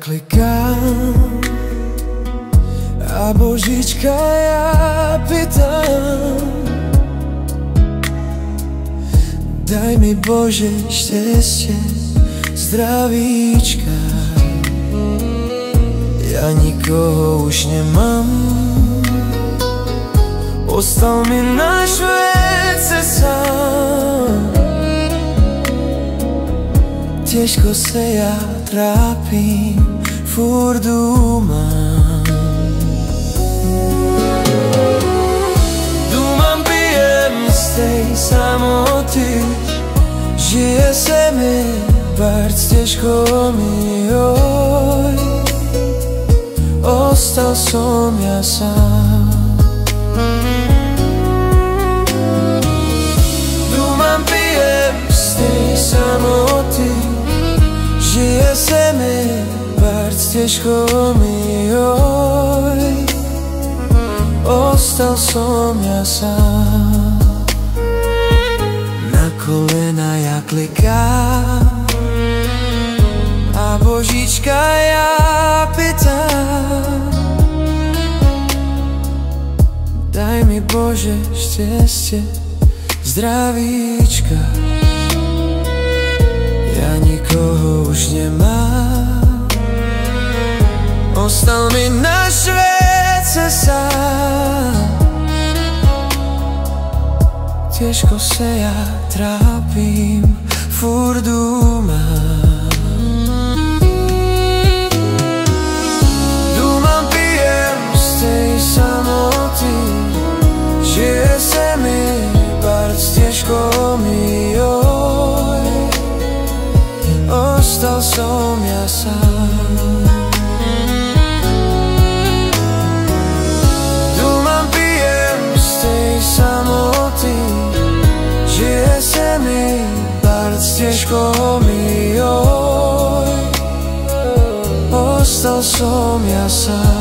klikám a Božička ja pýtam: daj mi Bože šťastie, zdravíčka. Ja nikoho už nemám, ostal mi náš vece sám. Těžko se ja trápim, furt dúmam. Dúmam, pijem z tej samoty, žije se mi bardzo těžko mi, oj. Ostal som ja sám. Dúmam, pijem z tej samoty, žije se mi bardzo těžko mi, oj. Ostal som ja sám. Na kolena ja klikám a Božička ja pýtam: daj mi Bože šťastie, zdravíčka. Ja nikoho už nemám, ostal mi náš vece sám. Těžko se ja trápim, furt dúmam. Dúmam, pijem z tej samoty, žije se mi bardzo těžko mi, oj. Ostal som ja sám. Dúmam, pijem z tej samoty, žije se mi bardzo těžko mi, oj. Ostal som ja sám.